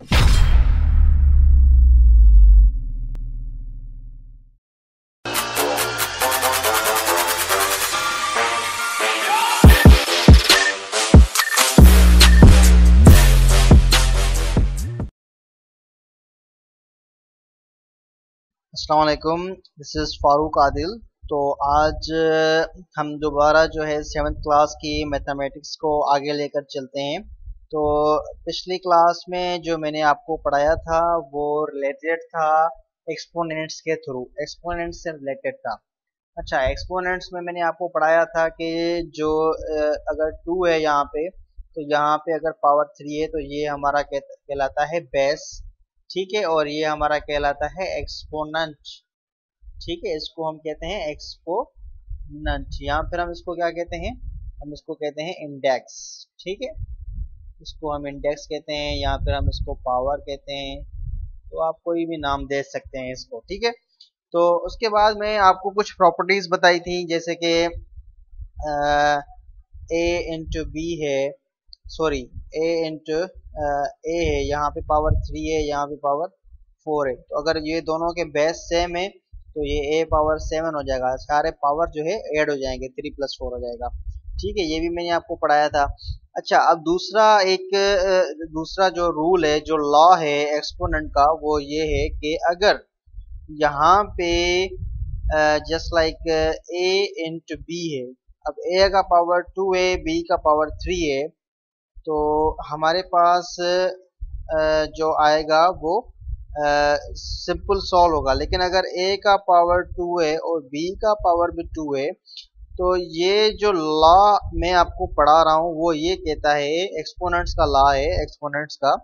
अस्सलाम वालेकुम, this is Farooq Adil. तो आज हम दोबारा जो है 7th क्लास की मैथमेटिक्स को आगे लेकर चलते हैं। तो पिछली क्लास में जो मैंने आपको पढ़ाया था वो रिलेटेड था एक्सपोनेंट्स के थ्रू, एक्सपोनेंट्स से रिलेटेड था। अच्छा, एक्सपोनेंट्स में मैंने आपको पढ़ाया था कि जो अगर 2 है यहाँ पे, तो यहाँ पे अगर पावर 3 है तो ये हमारा कहलाता है बेस। ठीक है, और ये हमारा कहलाता है एक्सपोनेंट। ठीक है, इसको हम कहते हैं एक्सपोनेंट। यहाँ फिर हम इसको क्या कहते हैं, हम इसको कहते हैं इंडेक्स। ठीक है, इसको हम इंडेक्स कहते हैं, या फिर हम इसको पावर कहते हैं। तो आप कोई भी नाम दे सकते हैं इसको। ठीक है, तो उसके बाद में आपको कुछ प्रॉपर्टीज बताई थी, जैसे कि ए इंटू बी है, सॉरी ए इंटू ए है, यहाँ पे पावर 3 है, यहाँ पे पावर 4 है। तो अगर ये दोनों के बेस सेम है तो ये ए पावर 7 हो जाएगा, सारे पावर जो है ऐड हो जाएंगे, 3 + 4 हो जाएगा। ठीक है, ये भी मैंने आपको पढ़ाया था। अच्छा, अब दूसरा जो रूल है, जो लॉ है एक्सपोनेंट का, वो ये है कि अगर यहाँ पे just like a into B है, अब ए का पावर 2 है, बी का पावर 3 है, तो हमारे पास जो आएगा वो सिंपल सॉल्व होगा। लेकिन अगर ए का पावर 2 है और बी का पावर भी 2 है, तो ये जो लॉ मैं आपको पढ़ा रहा हूँ वो ये कहता है, एक्सपोनेंट्स का लॉ है एक्सपोनेंट्स का।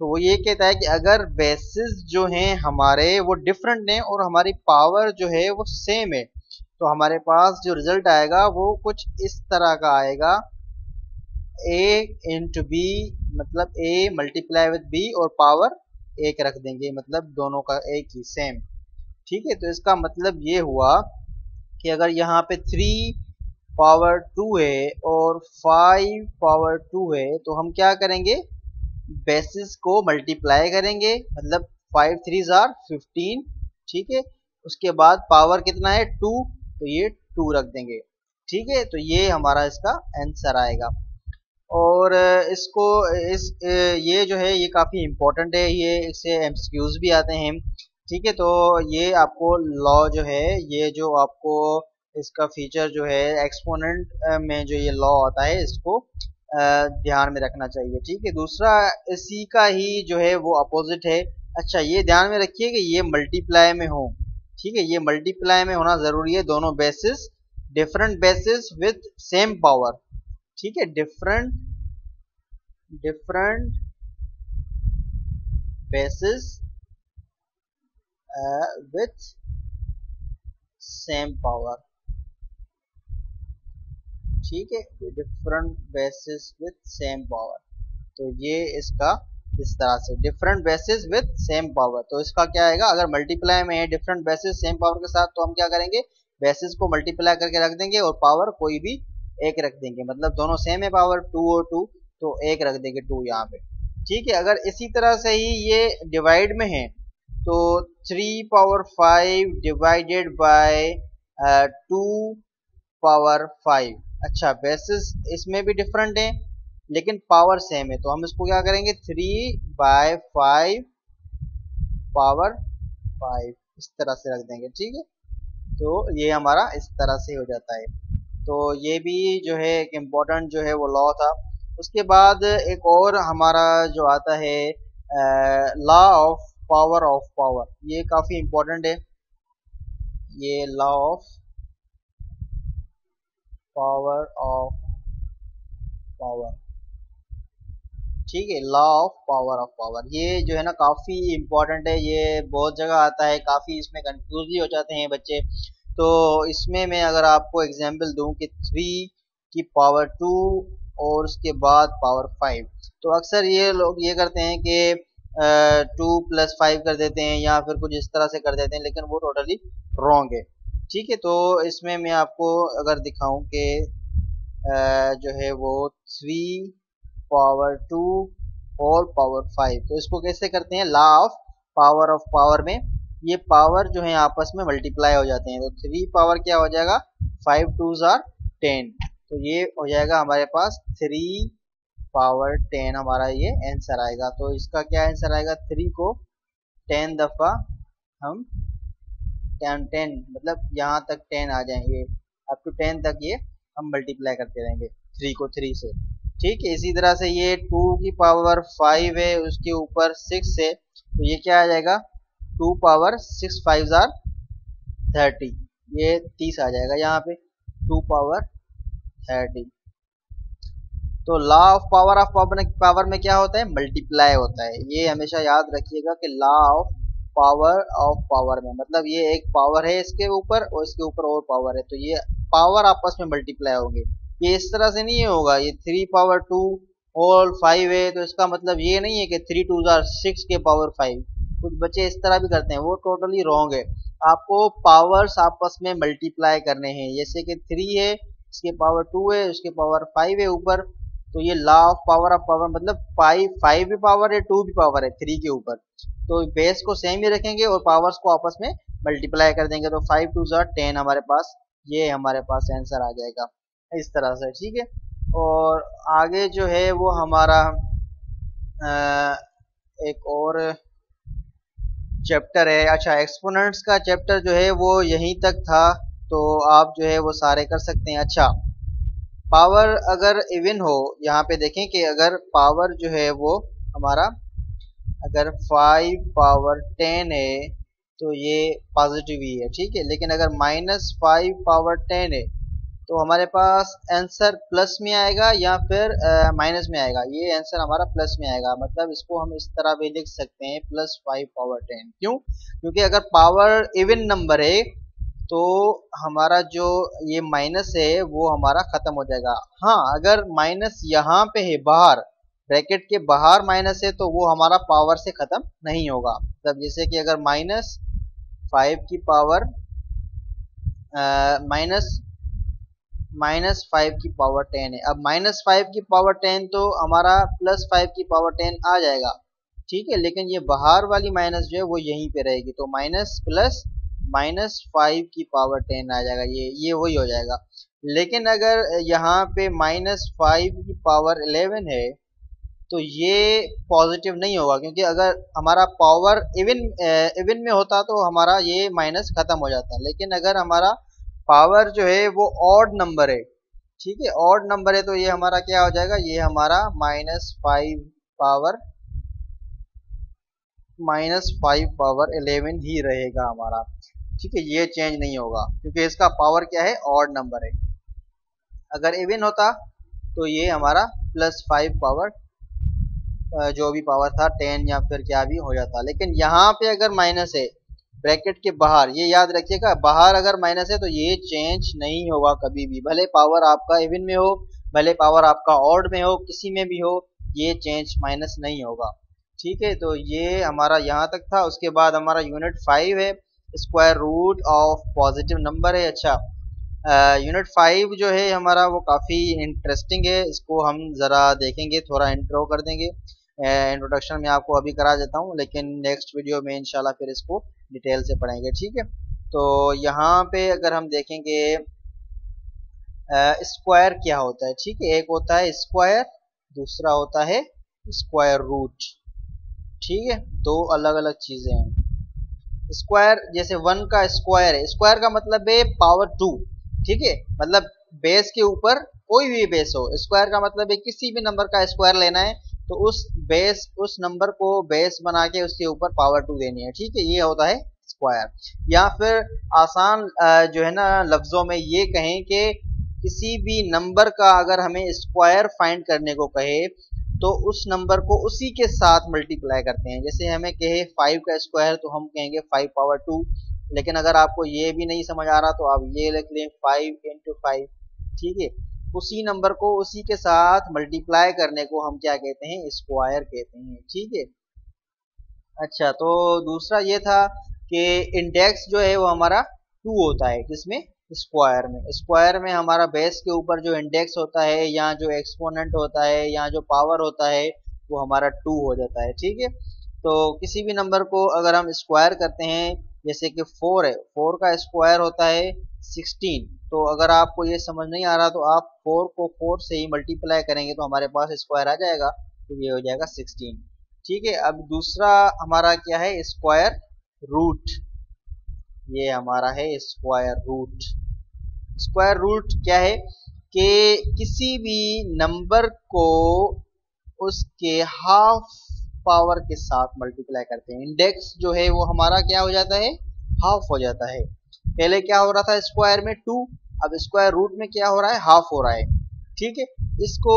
तो वो ये कहता है कि अगर बेसिस जो हैं हमारे वो डिफरेंट हैं और हमारी पावर जो है वो सेम है, तो हमारे पास जो रिजल्ट आएगा वो कुछ इस तरह का आएगा, ए इंटू बी, मतलब ए मल्टीप्लाई विद बी और पावर एक रख देंगे, मतलब दोनों का एक ही सेम। ठीक है, तो इसका मतलब ये हुआ कि अगर यहाँ पे 3 पावर 2 है और 5 पावर 2 है, तो हम क्या करेंगे, बेसिस को मल्टीप्लाई करेंगे, मतलब 5 3 आर 15। ठीक है, उसके बाद पावर कितना है 2, तो ये 2 रख देंगे। ठीक है, तो ये हमारा इसका आंसर आएगा। और इसको ये जो है ये काफ़ी इम्पोर्टेंट है, ये इससे एमसीक्यूज भी आते हैं। ठीक है, तो ये आपको लॉ जो है, ये जो आपको इसका फीचर जो है एक्सपोनेंट में जो ये लॉ आता है, इसको ध्यान में रखना चाहिए। ठीक है, दूसरा इसी का ही जो है वो अपोजिट है। अच्छा, ये ध्यान में रखिए कि ये मल्टीप्लाई में हो। ठीक है, ये मल्टीप्लाई में होना ज़रूरी है, दोनों basis, different basis with same power. ठीक है, different basis with same power. ठीक है, different basis with same power, तो ये इसका इस तरह से different basis with same power. तो इसका क्या आएगा, अगर मल्टीप्लाई में है डिफरेंट बेसिस सेम पावर के साथ, तो हम क्या करेंगे, बेसिस को मल्टीप्लाई करके रख देंगे और पावर कोई भी एक रख देंगे, मतलब दोनों सेम है पावर 2 और 2, तो एक रख देंगे 2 यहाँ पे। ठीक है, अगर इसी तरह से ही ये डिवाइड में है, तो 3 पावर 5 डिवाइडेड बाय 2 पावर 5। अच्छा, बेसिस इसमें भी डिफरेंट है लेकिन पावर सेम है, तो हम इसको क्या करेंगे, 3/5 पावर 5 इस तरह से रख देंगे। ठीक है, तो ये हमारा इस तरह से हो जाता है। तो ये भी जो है एक इम्पोर्टेंट जो है वो लॉ था। उसके बाद एक और हमारा जो आता है लॉ ऑफ पावर, ये काफ़ी इम्पोर्टेंट है, ये लॉ ऑफ पावर ठीक है, लॉ ऑफ पावर, ये जो है ना काफ़ी इम्पोर्टेंट है, ये बहुत जगह आता है, काफ़ी इसमें कंफ्यूज भी हो जाते हैं बच्चे। तो इसमें मैं अगर आपको एग्जांपल दूं कि 3 की पावर 2 और उसके बाद पावर 5, तो अक्सर ये लोग ये करते हैं कि 2 + 5 कर देते हैं या फिर कुछ इस तरह से कर देते हैं, लेकिन वो टोटली रॉन्ग है। ठीक है, तो इसमें मैं आपको अगर दिखाऊं कि जो है वो 3 पावर 2 होल पावर 5। तो इसको कैसे करते हैं, लॉ ऑफ पावर में ये पावर जो है आपस में मल्टीप्लाई हो जाते हैं। तो 3 पावर क्या हो जाएगा, 5 2s are 10। तो ये हो जाएगा हमारे पास 3 पावर 10 हमारा ये आंसर आएगा। तो इसका क्या आंसर आएगा, 3 को 10 दफा हम 10 मतलब यहाँ तक 10 आ जाएंगे, अप टू 10 तक ये हम मल्टीप्लाई करते रहेंगे 3 को 3 से। ठीक है, इसी तरह से ये 2 की पावर 5 है, उसके ऊपर 6 है, तो ये क्या आ जाएगा, 2 पावर 6 5 आर 30, ये 30 आ जाएगा यहाँ पे, 2 पावर 30। तो लॉ ऑफ पावर में क्या होता है, मल्टीप्लाई होता है। ये हमेशा याद रखिएगा कि लॉ ऑफ पावर में मतलब ये एक पावर है इसके ऊपर और इसके ऊपर और पावर है, तो ये पावर आपस में मल्टीप्लाई होंगे। ये इस तरह से नहीं होगा, ये 3 पावर 2 होल 5 है, तो इसका मतलब ये नहीं है कि 3 2s are 6 के पावर 5। कुछ बच्चे इस तरह भी करते हैं, वो टोटली रॉन्ग है। आपको पावर्स आपस में मल्टीप्लाई करने हैं, जैसे कि 3 है, इसके पावर 2 है, उसके पावर 5 है ऊपर, तो ये लॉ ऑफ पावर मतलब 5 भी पावर है, 2 भी पावर है 3 के ऊपर, तो बेस को सेम ही रखेंगे और पावर्स को आपस में मल्टीप्लाई कर देंगे। तो 5 2s are 10 हमारे पास, ये हमारे पास आंसर आ जाएगा इस तरह से। ठीक है, और आगे जो है वो हमारा एक और चैप्टर है। अच्छा, एक्सपोनेंट्स का चैप्टर जो है वो यहीं तक था, तो आप जो है वो सारे कर सकते हैं। अच्छा, पावर अगर इवन हो, यहाँ पे देखें कि अगर पावर जो है वो हमारा अगर 5 पावर 10 है तो ये पॉजिटिव ही है, ठीक है, लेकिन अगर -5 पावर 10 है तो हमारे पास आंसर प्लस में आएगा या फिर माइनस में आएगा। ये आंसर हमारा प्लस में आएगा, मतलब इसको हम इस तरह भी लिख सकते हैं +5 पावर 10। क्यों, क्योंकि अगर पावर इवन नंबर है तो हमारा जो ये माइनस है वो हमारा खत्म हो जाएगा। हाँ, अगर माइनस यहाँ पे है बाहर, ब्रैकेट के बाहर माइनस है, तो वो हमारा पावर से खत्म नहीं होगा। मतलब जैसे कि अगर -5 की पावर -5 की पावर 10 है, अब -5 की पावर 10 तो हमारा +5 की पावर 10 आ जाएगा, ठीक है, लेकिन ये बाहर वाली माइनस जो है वो यहीं पे रहेगी, तो माइनस प्लस -5 की पावर 10 आ जाएगा, ये वही हो जाएगा। लेकिन अगर यहाँ पे -5 की पावर 11 है तो ये पॉजिटिव नहीं होगा, क्योंकि अगर हमारा पावर इवन में होता तो हमारा ये माइनस खत्म हो जाता, लेकिन अगर हमारा पावर जो है वो ऑड नंबर है, ठीक है, ऑड नंबर है, तो ये हमारा क्या हो जाएगा, ये हमारा -5 पावर 11 ही रहेगा हमारा, ठीक है, ये चेंज नहीं होगा क्योंकि इसका पावर क्या है, ऑड नंबर है। अगर इवन होता तो ये हमारा +5 पावर जो भी पावर था 10 या फिर क्या भी हो जाता, लेकिन यहाँ पे अगर माइनस है ब्रैकेट के बाहर, ये याद रखिएगा, बाहर अगर माइनस है तो ये चेंज नहीं होगा कभी भी, भले पावर आपका इवन में हो, भले पावर आपका ऑड में हो, किसी में भी हो, ये चेंज माइनस नहीं होगा। ठीक है, तो ये हमारा यहाँ तक था। उसके बाद हमारा यूनिट 5 है, square root of positive number है। अच्छा, यूनिट 5 जो है हमारा वो काफ़ी इंटरेस्टिंग है, इसको हम ज़रा देखेंगे, थोड़ा इंट्रो कर देंगे। इंट्रोडक्शन में आपको अभी करा देता हूँ, लेकिन नेक्स्ट वीडियो में इंशाल्लाह फिर इसको डिटेल से पढ़ेंगे, ठीक है। तो यहाँ पे अगर हम देखेंगे स्क्वायर क्या होता है, ठीक है, एक होता है स्क्वायर, दूसरा होता है स्क्वायर रूट, ठीक है, दो अलग अलग चीजें हैं। स्क्वायर जैसे 1 का स्क्वायर है, स्क्वायर का मतलब है पावर 2, ठीक है, मतलब बेस के ऊपर कोई भी बेस हो, स्क्वायर का मतलब है किसी भी नंबर का स्क्वायर लेना है तो उस नंबर को बेस बना के उसके ऊपर पावर 2 देनी है, ठीक है, ये होता है स्क्वायर। या फिर आसान जो है ना लफ्जों में ये कहें कि किसी भी नंबर का अगर हमें स्क्वायर फाइंड करने को कहे तो उस नंबर को उसी के साथ मल्टीप्लाई करते हैं। जैसे हमें कहे 5 का स्क्वायर तो हम कहेंगे 5 पावर 2, लेकिन अगर आपको ये भी नहीं समझ आ रहा तो आप ये लिख लें 5 × 5, ठीक है, उसी नंबर को उसी के साथ मल्टीप्लाई करने को हम क्या कहते हैं, स्क्वायर कहते हैं, ठीक है। अच्छा, तो दूसरा ये था कि इंडेक्स जो है वो हमारा 2 होता है, किसमें, स्क्वायर में। स्क्वायर में हमारा बेस के ऊपर जो इंडेक्स होता है या जो एक्सपोनेंट होता है या जो पावर होता है वो हमारा 2 हो जाता है। ठीक है, तो किसी भी नंबर को अगर हम स्क्वायर करते हैं, जैसे कि 4 है, 4 का स्क्वायर होता है 16। तो अगर आपको ये समझ नहीं आ रहा तो आप 4 को 4 से ही मल्टीप्लाई करेंगे तो हमारे पास स्क्वायर आ जाएगा, तो ये हो जाएगा 16। ठीक है, अब दूसरा हमारा क्या है, स्क्वायर रूट। ये हमारा है स्क्वायर रूट। स्क्वायर रूट क्या है कि किसी भी नंबर को उसके हाफ पावर के साथ मल्टीप्लाई करते हैं। इंडेक्स जो है वो हमारा क्या हो जाता है, हाफ हो जाता है। पहले क्या हो रहा था स्क्वायर में 2, अब स्क्वायर रूट में क्या हो रहा है, हाफ हो रहा है। ठीक है, इसको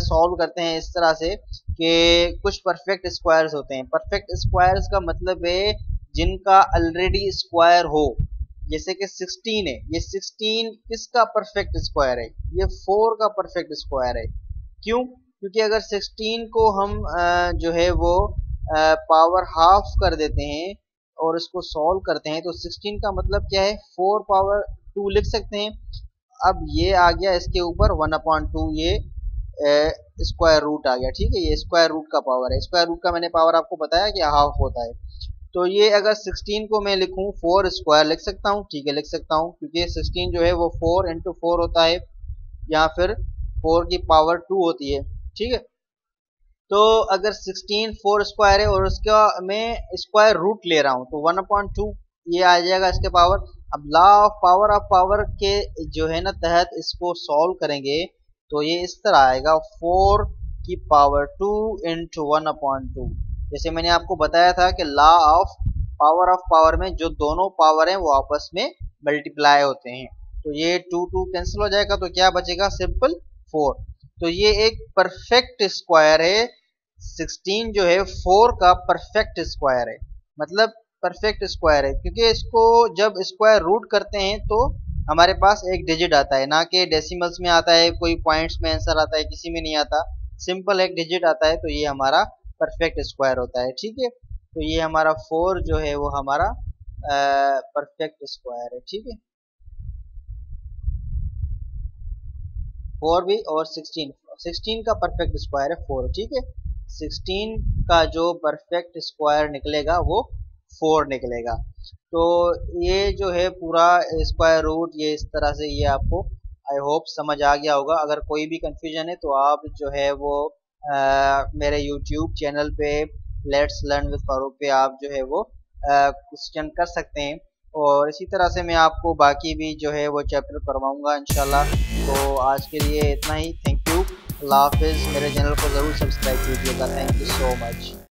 सॉल्व करते हैं इस तरह से कि कुछ परफेक्ट स्क्वायर्स होते हैं। परफेक्ट स्क्वायर्स का मतलब है जिनका ऑलरेडी स्क्वायर हो। जैसे कि 16 है, ये 16 किसका परफेक्ट स्क्वायर है, ये 4 का परफेक्ट स्क्वायर है। क्यों? क्योंकि अगर 16 को हम जो है वो पावर हाफ कर देते हैं और इसको सॉल्व करते हैं तो 16 का मतलब क्या है, 4 पावर 2 लिख सकते हैं। अब ये आ गया इसके ऊपर 1/2, ये स्क्वायर रूट आ गया। ठीक है, ये स्क्वायर रूट का पावर है। स्क्वायर रूट का मैंने पावर आपको बताया कि हाफ होता है। तो ये अगर 16 को मैं लिखूं 4 स्क्वायर लिख सकता हूँ। ठीक है, लिख सकता हूँ क्योंकि 16 जो है वो 4 इंटू 4 होता है या फिर 4 की पावर 2 होती है। ठीक है, तो अगर 16 4 स्क्वायर है और उसका मैं स्क्वायर रूट ले रहा हूँ तो 1/2 ये आ जाएगा इसके पावर। अब लॉ ऑफ पावर के जो है ना तहत इसको सॉल्व करेंगे तो ये इस तरह आएगा 4 की पावर 2 इंटू 1/2। जैसे मैंने आपको बताया था कि लॉ ऑफ पावर में जो दोनों पावर हैं वो आपस में मल्टीप्लाई होते हैं। तो ये 2 कैंसिल हो जाएगा तो क्या बचेगा, सिंपल 4। तो ये एक परफेक्ट स्क्वायर है। 16 जो है 4 का परफेक्ट स्क्वायर है, मतलब परफेक्ट स्क्वायर है क्योंकि इसको जब स्क्वायर रूट करते हैं तो हमारे पास एक डिजिट आता है, ना कि डेसिमल्स में आता है, कोई पॉइंट्स में आंसर आता है, किसी में नहीं आता, सिंपल एक डिजिट आता है। तो ये हमारा परफेक्ट स्क्वायर होता है। ठीक है, तो ये हमारा 4 जो है वो हमारा परफेक्ट स्क्वायर है। ठीक है, 4 भी और 16 का परफेक्ट स्क्वायर है 4। ठीक है, 16 का जो परफेक्ट स्क्वायर निकलेगा वो 4 निकलेगा। तो ये जो है पूरा स्क्वायर रूट ये इस तरह से ये आपको आई होप समझ आ गया होगा। अगर कोई भी कंफ्यूजन है तो आप जो है वो मेरे यूट्यूब चैनल पे लेट्स लर्न विद फारूक पे आप जो है वो क्वेश्चन कर सकते हैं और इसी तरह से मैं आपको बाकी भी जो है वो चैप्टर करवाऊंगा इंशाल्लाह। तो आज के लिए इतना ही। थैंक यू, अल्लाह हाफिज़। मेरे चैनल को ज़रूर सब्सक्राइब कीजिएगा। Thank you so much.